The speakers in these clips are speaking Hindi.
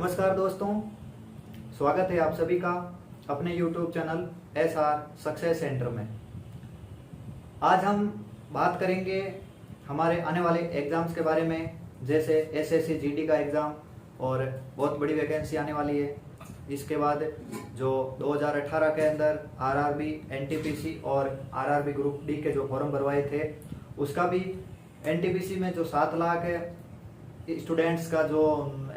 नमस्कार दोस्तों, स्वागत है आप सभी का अपने YouTube channel SR success centre में। आज हम बात करेंगे हमारे आने वाले एग्जाम्स के बारे में, जैसे SSC GD का एग्ज़ाम और बहुत बड़ी वैकेंसी आने वाली है। इसके बाद जो 2018 के अंदर RRB, NTPC और RRB ग्रुप डी के जो फॉर्म भरवाए थे, उसका भी NTPC में जो 7 लाख स्टूडेंट्स का जो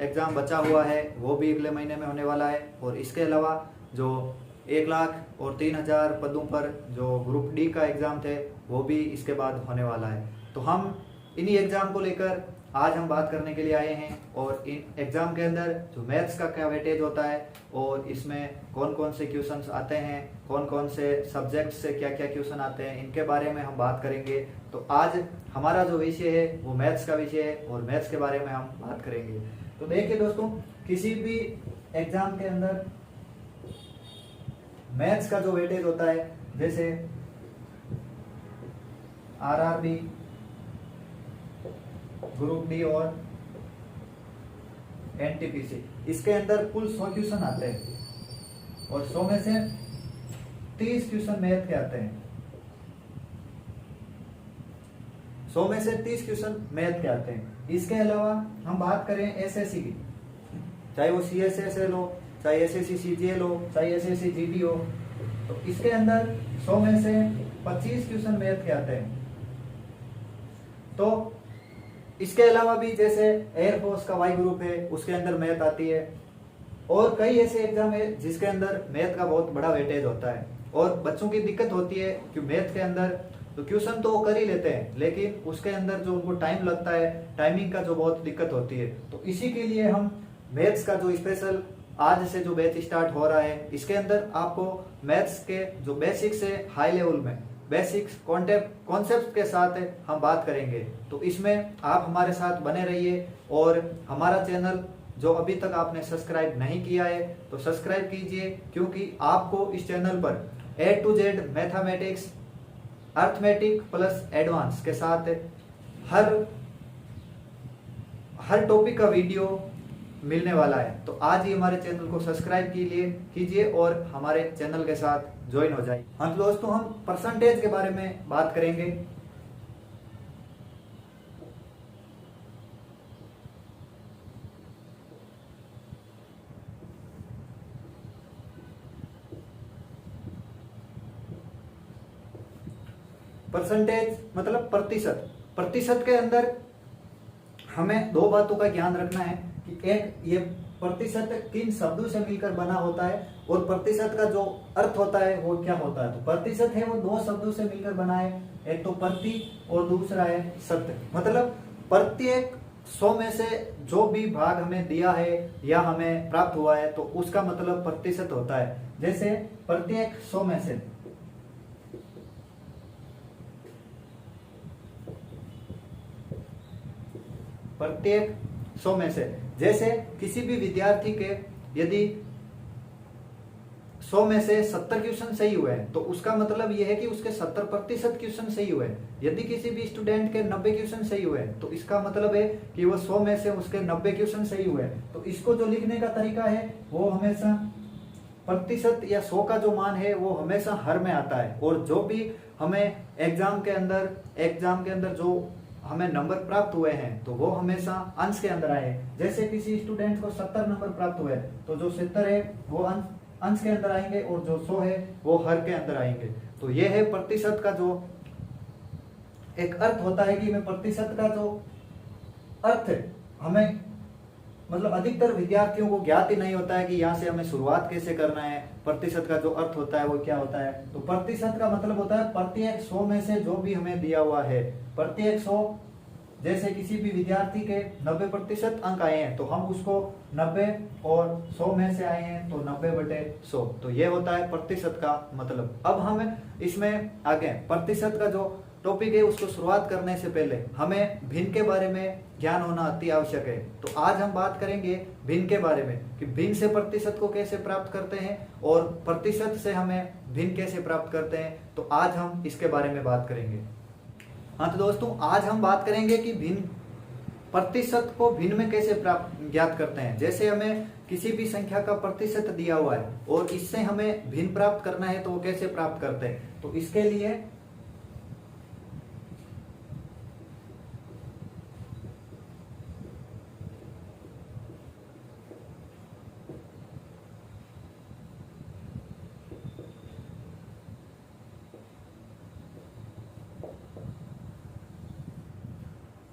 एग्ज़ाम बचा हुआ है वो भी अगले महीने में होने वाला है। और इसके अलावा जो 1 लाख और 3,000 पदों पर जो ग्रुप डी का एग्ज़ाम थे वो भी इसके बाद होने वाला है। तो हम इन्हीं एग्ज़ाम को लेकर आज हम बात करने के लिए आए हैं। और इन एग्ज़ाम के अंदर जो मैथ्स का क्या वेटेज होता है और इसमें कौन कौन से क्वेश्चंस आते हैं, कौन कौन से सब्जेक्ट से क्या क्या क्वेश्चन आते हैं, इनके बारे में हम बात करेंगे। तो आज हमारा जो विषय है वो मैथ्स का विषय है और मैथ्स के बारे में हम बात करेंगे। तो देखिए दोस्तों, किसी भी एग्जाम के अंदर मैथ्स का जो वेटेज होता है, जैसे RRB, ग्रुप डी और NTPC, इसके अंदर कुल 100 क्वेश्चन आते हैं और 100 में से 30 क्वेश्चन मैथ के आते हैं। 100 में से 30 क्वेश्चन मैथ के आते हैं। इसके अलावा हम बात करें SSC की, चाहे वो CSS लो, चाहे SSC CGL हो, चाहे SSC GD हो, तो इसके अंदर 100 में से 25 क्वेश्चन मैथ के आते हैं। तो इसके अलावा भी जैसे एयरफोर्स का वाई ग्रुप है, उसके अंदर मैथ आती है। और कई ऐसे एग्जाम है जिसके अंदर मैथ का बहुत बड़ा वेटेज होता है। और बच्चों की दिक्कत होती है कि मैथ के अंदर तो क्वेश्चन तो वो कर ही लेते हैं, लेकिन उसके अंदर जो उनको टाइम लगता है, टाइमिंग का जो बहुत दिक्कत होती है। तो इसी के लिए हम मैथ्स का जो स्पेशल आज से जो बैच स्टार्ट हो रहा है, इसके अंदर आपको मैथ्स के जो बेसिक से हाई लेवल में बेसिक्स कॉन्सेप्ट के साथ हम बात करेंगे। तो इसमें आप हमारे साथ बने रहिए। और हमारा चैनल जो अभी तक आपने सब्सक्राइब नहीं किया है तो सब्सक्राइब कीजिए, क्योंकि आपको इस चैनल पर A to Z mathematics, arithmetic plus advance के साथ हर टॉपिक का वीडियो मिलने वाला है। तो आज ही हमारे चैनल को सब्सक्राइब कीजिए और हमारे चैनल के साथ ज्वाइन हो जाइए। हाँ तो दोस्तों, हम परसेंटेज के बारे में बात करेंगे। परसेंटेज मतलब प्रतिशत। प्रतिशत के अंदर हमें दो बातों का ध्यान रखना है कि एक, ये प्रतिशत किन शब्दों से मिलकर बना होता है और प्रतिशत का जो अर्थ होता है वो क्या होता है। तो प्रतिशत है वो दो शब्दों से मिलकर बना है, एक तो प्रति और दूसरा है सत्य। मतलब प्रत्येक 100 में से जो भी भाग हमें दिया है या हमें प्राप्त हुआ है तो उसका मतलब प्रतिशत होता है। जैसे प्रत्येक 100 में से प्रत्येक 100 में से, जैसे किसी भी विद्यार्थी के यदि 100 में से 70 क्वेश्चन सही हुए हैं तो उसका मतलब यह है कि उसके 70% क्वेश्चन सही हुए हैं। यदि किसी भी स्टूडेंट के 90 क्वेश्चन सही हुए हैं तो इसका मतलब है कि वो 100 में से उसके 90 क्वेश्चन सही हुए हैं। तो इसको जो लिखने का तरीका है वो हमेशा प्रतिशत या 100 का जो मान है वो हमेशा हर में आता है। और जो भी हमें एग्जाम के अंदर जो हमें नंबर प्राप्त हुए हैं तो वो हमेशा अंश के अंदर आए। जैसे किसी स्टूडेंट को 70 नंबर प्राप्त हुए तो जो 70 है वो अंश के अंदर आएंगे और जो 100 है वो हर के अंदर आएंगे। तो ये है प्रतिशत का जो एक अर्थ होता है कि मैं प्रतिशत का जो अर्थ है हमें मतलब अधिकतर विद्यार्थियों को ज्ञात ही नहीं होता है कि यहाँ से हमें शुरुआत कैसे करना है। प्रतिशत का जो अर्थ होता है वो क्या होता है। तो प्रतिशत का मतलब होता है प्रत्येक 100 में से जो भी हमें दिया हुआ है, प्रत्येक 100, जैसे किसी भी विद्यार्थी के 90% अंक आए हैं तो हम उसको 90 और 100 में से आए हैं तो 90/100, तो ये होता है प्रतिशत का मतलब। अब हम इसमें आगे प्रतिशत का जो टॉपिक है उसको शुरुआत करने से पहले हमें भिन्न के बारे में ज्ञान होना अति आवश्यक है। तो आज हम बात करेंगे भिन्न के बारे में कि भिन्न से प्रतिशत को कैसे प्राप्त करते हैं और प्रतिशत से हमें भिन्न कैसे प्राप्त करते हैं। तो आज हम इसके बारे में बात करेंगे। हाँ तो दोस्तों, आज हम बात करेंगे कि भिन्न प्रतिशत को भिन्न में कैसे प्राप्त ज्ञात करते हैं। जैसे हमें किसी भी संख्या का प्रतिशत दिया हुआ है और इससे हमें भिन्न प्राप्त करना है तो वो कैसे प्राप्त करते हैं। तो इसके लिए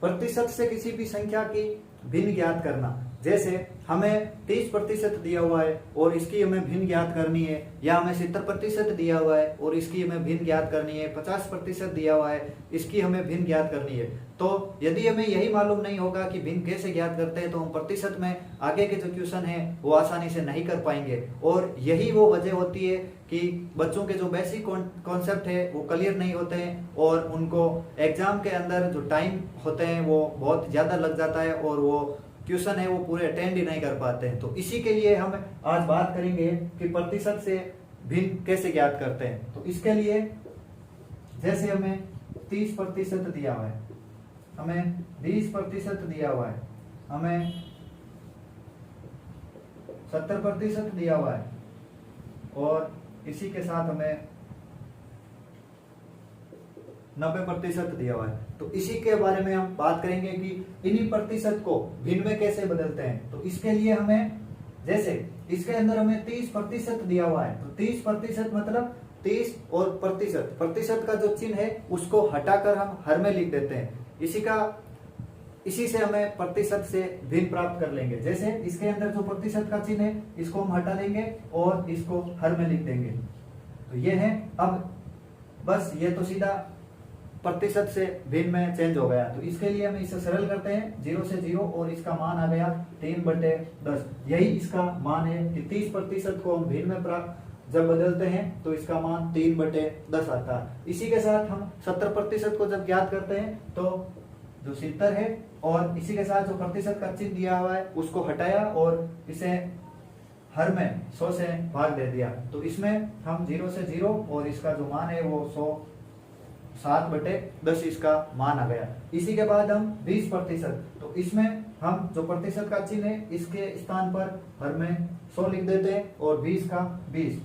प्रतिशत से किसी भी संख्या की भिन्न ज्ञात करना। जैसे हमें 30% दिया हुआ है और इसकी हमें भिन्न ज्ञात करनी है, या हमें 70% दिया हुआ है और इसकी हमें भिन्न ज्ञात करनी है, 50% दिया हुआ है, इसकी हमें भिन्न ज्ञात करनी है। तो यदि हमें यही मालूम नहीं होगा कि भिन्न कैसे ज्ञात करते हैं तो हम प्रतिशत में आगे के जो क्वेश्चन है वो आसानी से नहीं कर पाएंगे। और यही वो वजह होती है कि बच्चों के जो बेसिक कॉन्सेप्ट है वो क्लियर नहीं होते हैं और उनको एग्जाम के अंदर जो टाइम होते हैं वो बहुत ज्यादा लग जाता है और वो क्वेश्चन है वो पूरे अटेंड ही नहीं कर पाते हैं। तो इसी के लिए हम आज बात करेंगे कि प्रतिशत से भिन्न कैसे ज्ञात करते हैं। तो इसके लिए जैसे हमें 30% दिया हुआ है, हमें 20% दिया हुआ है, हमें 70% दिया हुआ है और इसी के साथ हमें 90% दिया हुआ है। तो इसी के बारे में हम बात करेंगे कि इन्हीं प्रतिशत को भिन्न में कैसे बदलते हैं। तो इसके लिए हमें, जैसे इसके अंदर हमें 30% दिया हुआ है, तो 30% मतलब 30 और प्रतिशत, प्रतिशत का जो चिन्ह है उसको हटाकर हम हर में लिख देते हैं। इसी से हमें प्रतिशत से भिन्न प्राप्त कर लेंगे। जैसे इसके अंदर जो प्रतिशत का चिन्ह है इसको हम हटा देंगे और इसको हर में लिख देंगे। तो ये है, अब बस ये तो सीधा प्रतिशत से भिन्न में चेंज हो गया। तो इसके लिए हम इसे सरल करते हैं, 0 से 0 और इसका मान आ गया 3/10। यही इसका मान है कि 30% को हम भिन्न में प्राप्त जब बदलते हैं तो इसका मान 3/10 आता है। इसी के साथ हम 70% को जब ज्ञात करते हैं तो जो 70 है और इसी के साथ जो प्रतिशत का चिन्ह दिया हुआ है उसको हटाया और इसे हर में 100 से भाग दे दिया। तो इसमें हम 0 से 0 और इसका जो मान है वो 107/10 इसका मान आ गया। इसी के बाद हम 20%, तो इसमें हम जो प्रतिशत का चिन्ह है इसके स्थान पर हर में 100 लिख देते हैं और 20 का 20।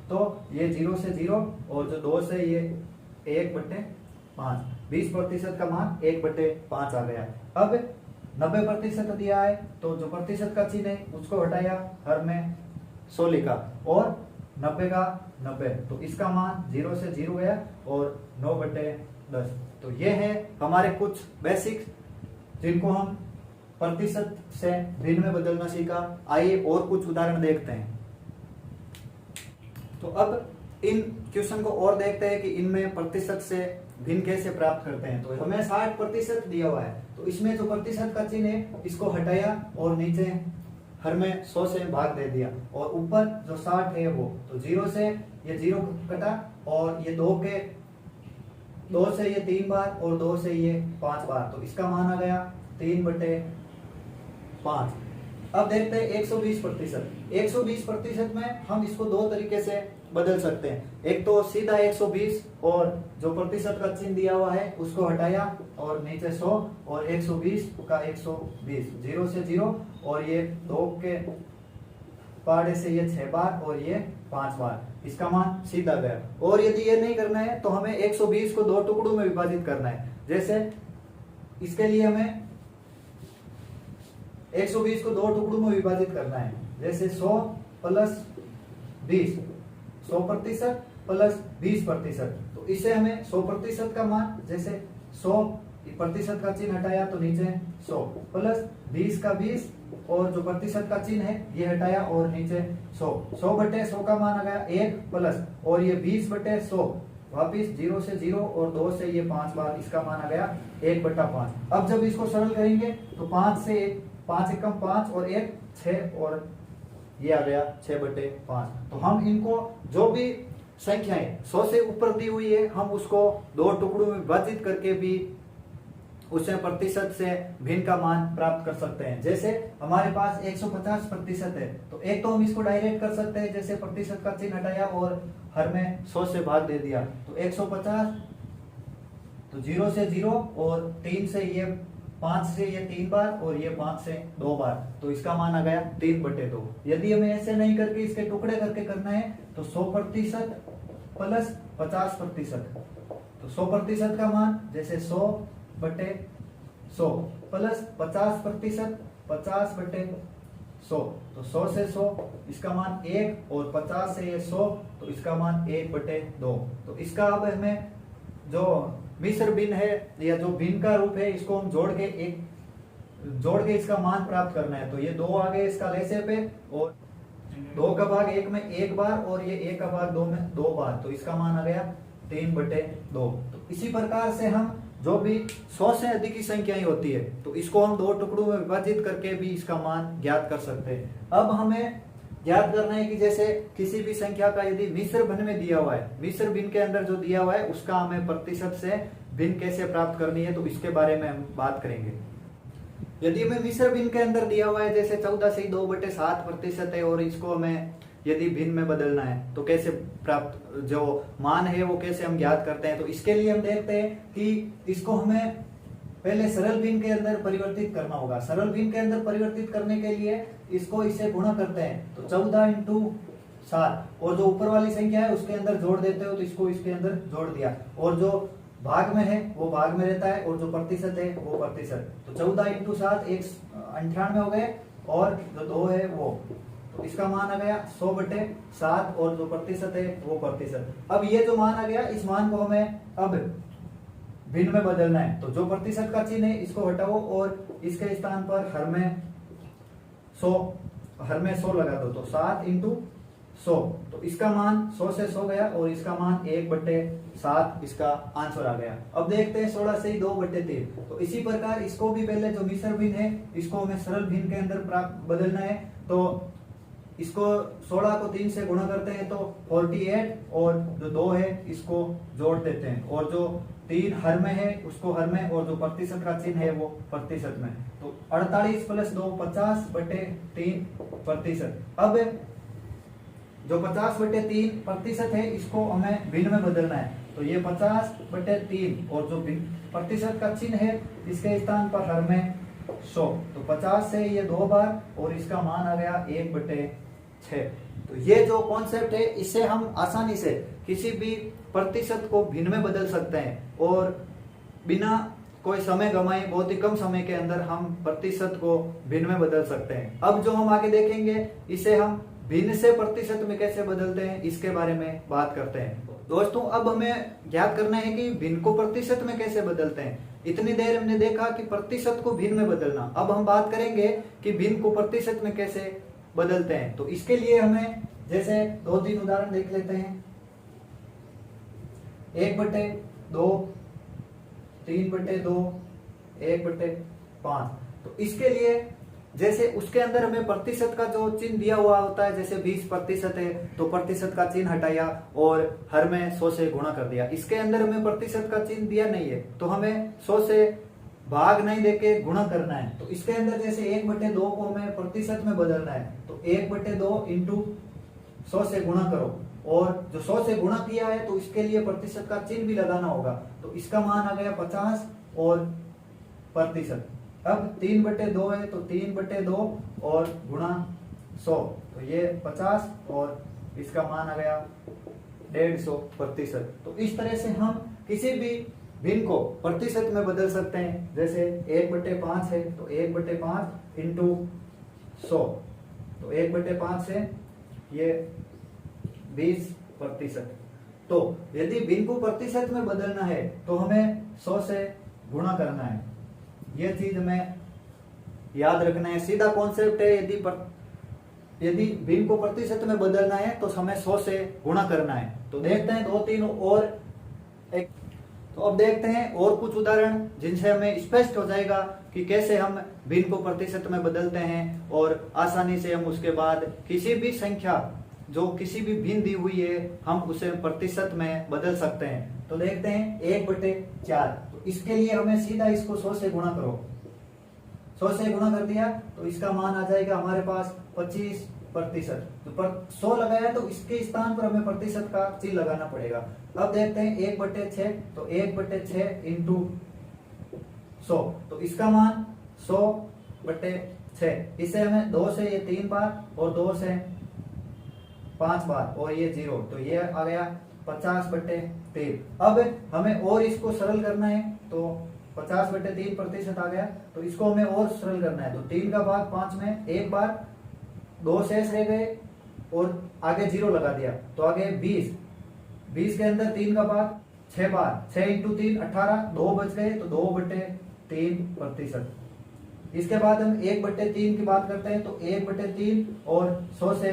तो ये 0 से 0 और जो 2 से ये 1/5, 20% का मान 1/5 आ गया। अब 90% दिया है तो जो प्रतिशत का चिन्ह है उसको हटाया, हर में 100 लिखा और 90 का 90, तो इसका मान 0 से 0 गया और 9/10। तो ये है हमारे कुछ बेसिक जिनको हम प्रतिशत से भिन्न में बदलना सीखा। आइए और कुछ उदाहरण देखते हैं। तो अब इन क्वेश्चन को और देखते हैं कि इनमें प्रतिशत से भिन्न कैसे प्राप्त करते हैं। तो हमें 60% दिया हुआ है, तो इसमें जो प्रतिशत का चिन्ह है इसको हटाया और नीचे हर में 100 से भाग दे दिया और ऊपर जो 60 है वो, तो 0 से ये 0 कटा और ये 2 से ये 3 बार और 2 से ये 5 बार, तो इसका मान आ गया 3/5। अब देखते हैं 120%। 120% में हम इसको दो तरीके से बदल सकते हैं। एक तो सीधा 120 और जो प्रतिशत का चिन्ह दिया हुआ है उसको हटाया और नीचे 100 और 120 का 120, 0 से 0 और ये 2 के पाड़े से ये 6 बार और ये 5 बार, इसका मान सीधा गया। और यदि ये नहीं करना है तो हमें 120 को 2 टुकड़ों में विभाजित करना है। जैसे इसके लिए हमें 120 को 2 टुकड़ों में विभाजित करना है। जैसे 100 प्लस 20, 100% प्लस 20%, तो इसे हमें 100% का मान, जैसे 100% का चिन्ह हटाया तो नीचे 100 प्लस 20 का 20 और जो प्रतिशत का चिन्ह है ये हटाया और नीचे 100, 100/100 का मान आ गया 1 प्लस और ये 20/100 वापिस 0 से 0 और 2 से ये 5 बार, इसका मान आ गया 1/5। अब जब इसको सरल करेंगे तो 5 से 5 एकम 5 और 1 6 और ये आ गया 6/5। तो हम इनको जो भी संख्याएं 100 से ऊपर दी हुई है हम उसको 2 टुकड़ों में विभाजित करके भी उससे प्रतिशत से भिन्न का मान प्राप्त कर सकते हैं। जैसे हमारे पास 150% है तो एक तो हम इसको डायरेक्ट कर सकते हैं, जैसे प्रतिशत का चिन्ह हटाया और हर में 100 से भाग दे दिया, तो 150, तो 0 से 0 और 3 से ये 5 से ये 3 बार और ये 5 से 2 बार, तो इसका मान आ गया 3/2। यदि हमें ऐसे नहीं करके इसके टुकड़े करके करना है तो 100% प्लस 50%। तो 100% का मान जैसे 100/100 प्लस 50%, 50/100, तो 100 से 100 इसका मान 1 और 50 से ये 100 तो इसका मान 1/2। तो इसका अब हमें जो मिश्र भिन्न है या जो भिन्न का रूप है इसको हम जोड़ के इसका मान प्राप्त करना है। तो ये 2 आ गए इसका लेसे पे, और 2 का भाग 1 में 1 बार और ये 1 का भाग 2 में 2 बार, तो इसका मान आ गया 3/2। तो इसी प्रकार से हम जो भी 100 से अधिक की संख्याएं होती है तो इसको हम 2 टुकड़ों में विभाजित करके भी इसका मान ज्ञात कर सकते हैं। अब हमें ज्ञात करना है कि जैसे किसी भी संख्या का यदि मिश्र भिन्न में दिया हुआ है, मिश्र भिन्न के अंदर जो दिया हुआ है उसका हमें प्रतिशत से भिन्न कैसे प्राप्त करनी है, तो इसके बारे में हम बात करेंगे। यदि हमें मिश्र भिन्न के अंदर दिया हुआ है जैसे 14 से 2/7% है और इसको हमें यदि भिन्न में बदलना है तो कैसे प्राप्त जो मान है वो कैसे हम ज्ञात करते हैं, तो इसके लिए हम देखते हैं कि इसको हमें पहले सरल भिन्न के अंदर परिवर्तित करना होगा। सरल भिन्न के अंदर परिवर्तित करने के लिए इसको इससे गुणा करते हैं, तो 14 × 7 और जो ऊपर वाली संख्या है उसके अंदर जोड़ देते हो तो इसको इसके अंदर जोड़ दिया, और जो भाग में है वो भाग में रहता है और जो प्रतिशत है वो प्रतिशत। तो 14 × 7 98 हो गए, और जो 2 है वो, तो इसका मान आ गया 100/7 और जो प्रतिशत है वो प्रतिशत। अब ये जो मान आ गया इस मान को हमें अब भिन्न में बदलना है, तो जो प्रतिशत का चिन्ह है इसको हटाओ और इसके स्थान पर हर में 100 लगा दो, तो 7 × 100, तो इसका मान 100 से 100 गया और इसका मान 1/7 इसका आंसर आ गया। अब देखते हैं 16 से 2/3, तो इसी प्रकार इसको भी पहले जो मिश्र भिन्न है इसको हमें सरल भिन्न के अंदर प्राप्त बदलना है। तो इसको 16 को 3 से गुणा करते हैं तो 48, और जो 2 है इसको जोड़ देते हैं, और जो 3 हर में है उसको हर में, और जो प्रतिशत का चिन्ह है वो प्रतिशत में, तो 48 + 2 50/3%। अब जो 50/3% है इसको हमें भिन्न में बदलना है, तो ये 50/3 और जो प्रतिशत का चिन्ह है इसके स्थान पर हर में 100, तो 50 से ये 2 बार और इसका मान आ गया 1/6। तो ये जो कॉन्सेप्ट है इससे हम आसानी से किसी भी प्रतिशत को भिन्न में बदल सकते हैं और बिना कोई समय गंवाए बहुत ही कम समय के अंदर हम प्रतिशत को भिन्न में बदल सकते हैं। अब जो हम आगे देखेंगे इसे हम भिन्न से प्रतिशत में कैसे बदलते हैं इसके बारे में बात करते हैं। दोस्तों अब हमें ज्ञात करना है कि भिन्न को प्रतिशत में कैसे बदलते हैं। इतनी देर हमने देखा कि प्रतिशत को भिन्न में बदलना, अब हम बात करेंगे कि भिन्न को प्रतिशत में कैसे बदलते हैं। तो इसके लिए हमें जैसे 2-3 उदाहरण देख लेते हैं। 1/2, 3/2, 1/5। तो इसके लिए जैसे उसके अंदर हमें प्रतिशत का जो चिन्ह दिया हुआ होता है, जैसे 20% है तो प्रतिशत का चिन्ह हटाया और हर में 100 से गुणा कर दिया। इसके अंदर हमें प्रतिशत का चिन्ह दिया नहीं है तो हमें 100 से भाग नहीं देके गुणा करना है। तो इसके अंदर जैसे 1/2 को हमें प्रतिशत में बदलना है, तो 1/2 × 100 से गुणा करो, और जो 100 से गुणा किया है तो इसके लिए प्रतिशत का चिन्ह भी लगाना होगा, तो इसका मान आ गया 50 और प्रतिशत। अब 3/2 है तो 3/2 और गुणा 100, तो ये 50 और इसका मान आ गया 150%। तो इस तरह से हम किसी भी भिन्न को प्रतिशत में बदल सकते हैं। जैसे 1/5 है तो 1/5 × 100, तो 1/5 से ये 20%। तो यदि भिन्न को प्रतिशत में बदलना है तो हमें 100 से गुणा करना है, यह चीज हमें याद रखना है। सीधा कॉन्सेप्ट है, यदि भिन्न को प्रतिशत में बदलना है तो हमें 100 से गुणा करना है। तो देखते हैं 2-3 और एक, तो अब देखते हैं और कुछ उदाहरण जिनसे हमें स्पष्ट हो जाएगा कि कैसे हम भिन्न को प्रतिशत में बदलते हैं और आसानी से हम उसके बाद किसी भी संख्या जो किसी भी भिन्न दी हुई है हम उसे प्रतिशत में बदल सकते हैं। तो देखते हैं 1/4, तो इसके लिए हमें सीधा इसको 100 से गुणा करो। 100 से गुणा कर दिया तो इसका मान आ जाएगा हमारे पास 25%। तो 100 लगाया तो इसके स्थान पर हमें प्रतिशत का चिन्ह लगाना पड़ेगा। अब देखते हैं 1/6, तो 1/6 × 100। तो इसका मान 100/6। इसे हमें 2 से ये 3 बार और 2 से 5 बार और ये 0, तो ये आ गया 50/3। अब हमें और इसको सरल करना है, तो 50/3% आ गया। तो इसको हमें और सरल करना है, तो 3 का भाग 5 में एक बार, 2 शेष रह गए और आगे 0 लगा दिया, तो आगे 20। 20 के अंदर 3 का भाग 6 बार, 6 × 3 18, 2 बच गए, तो 2/3%। इसके बाद हम 1/3 की बात करते हैं, तो 1/3 और 100 से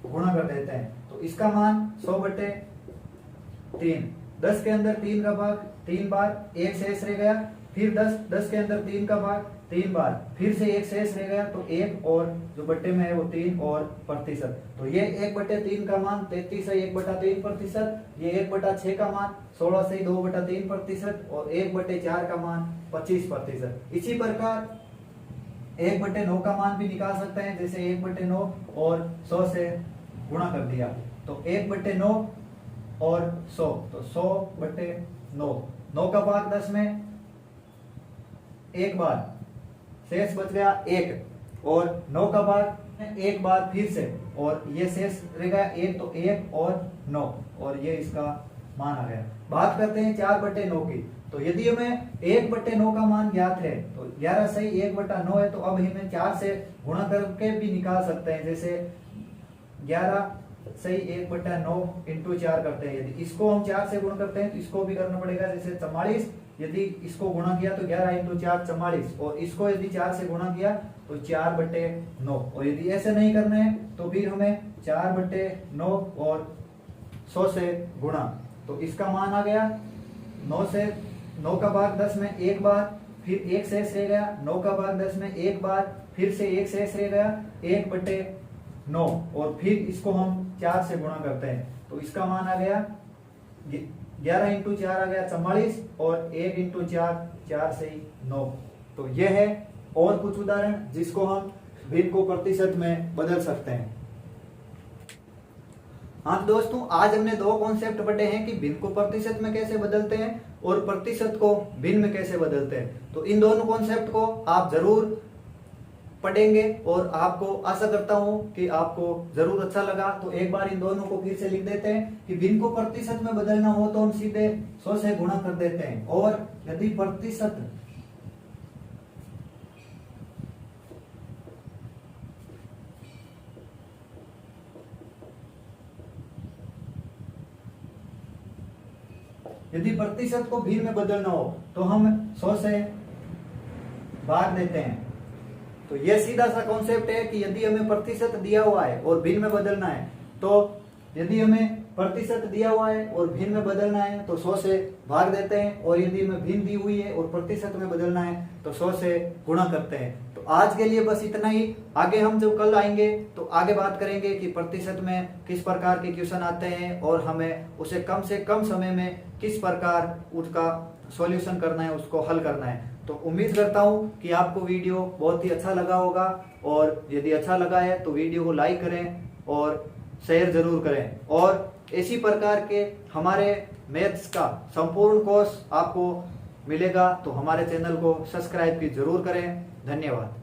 गुणा कर देते हैं, तो इसका मान 100/3। 10 के अंदर 3 का भाग 3 बार, एक शेष रह गया, फिर 10 के अंदर 3 का भाग 3 बार, फिर से एक शेष रह गया, तो 1 और जो बट्टे में है वो 3 और प्रतिशत। तो ये 1/3 का मान 33 है 1/3%, ये 1/6 का मान 16 से 2/3% और 1/4 का मान 25%। इसी प्रकार 1/9 का मान भी निकाल सकते हैं, जैसे 1/9 और 100 से गुणा कर दिया, तो 1/9 और 100, तो 100/9। 9 का भाग 10 में एक बार, शेष बच गया 1, और 9 का भाग एक बार फिर से, और ये शेष रह गया 1, तो 1 और 9, और ये इसका मान आ गया। बात करते हैं 4/9 की, तो यदि हमें 1/9 का मान ज्ञात है, तो 11 सही 1/9 है, तो अब हमें 4 से गुणा करके भी निकाल सकते हैं, जैसे 11 सही 1/9 × 4 करते हैं। यदि इसको हम 4 से गुणा करते हैं, तो इसको भी करना पड़ेगा, जैसे 44। यदि इसको गुणा किया तो 11 × 4 44, और इसको यदि 4 से गुणा किया तो 4/9। और यदि ऐसे नहीं करना है तो फिर हमें 4/9 और 100 से गुणा, तो इसका मान आ गया 9 का भाग 10 में एक बार, फिर एक शेष रह गया, 9 का भाग 10 में एक बार, फिर से एक शेष रह गया 1/9, और फिर इसको हम 4 से गुणा करते हैं, तो इसका मान आ गया 11 × 4 आ गया 44, और 1 × 4 4 से 9। तो यह है और कुछ उदाहरण जिसको हम भिन्न को प्रतिशत में बदल सकते हैं। हाँ दोस्तों, आज हमने 2 कॉन्सेप्ट पढ़े हैं कि भिन्न को प्रतिशत में कैसे बदलते हैं और प्रतिशत को भिन्न में कैसे बदलते हैं। तो इन दोनों कॉन्सेप्ट को आप जरूर पढ़ेंगे, और आपको आशा करता हूं कि आपको जरूर अच्छा लगा। तो एक बार इन दोनों को फिर से लिख देते हैं कि भिन्न को प्रतिशत में बदलना हो तो हम सीधे 100 से गुणा कर देते हैं, और यदि प्रतिशत को भिन्न में बदलना हो तो हम 100 से भाग देते हैं। तो यह सीधा सा कॉन्सेप्ट है कि यदि हमें प्रतिशत दिया हुआ है और भिन्न में बदलना है, तो यदि हमें प्रतिशत दिया हुआ है और भिन्न में बदलना है तो 100 से भाग देते हैं, और यदि हमें भिन्न दी हुई है और प्रतिशत में बदलना है तो 100 से गुणा करते हैं। तो आज के लिए बस इतना ही। आगे हम जब कल आएंगे तो आगे बात करेंगे कि प्रतिशत में किस प्रकार के क्वेश्चन आते हैं, और हमें उसे कम से कम समय में किस प्रकार उसका सॉल्यूशन करना है, उसको हल करना है। तो उम्मीद करता हूं कि आपको वीडियो बहुत ही अच्छा लगा होगा, और यदि अच्छा लगा है तो वीडियो को लाइक करें और शेयर जरूर करें। और इसी प्रकार के हमारे मैथ्स का संपूर्ण कोर्स आपको मिलेगा, तो हमारे चैनल को सब्सक्राइब भी जरूर करें। धन्यवाद।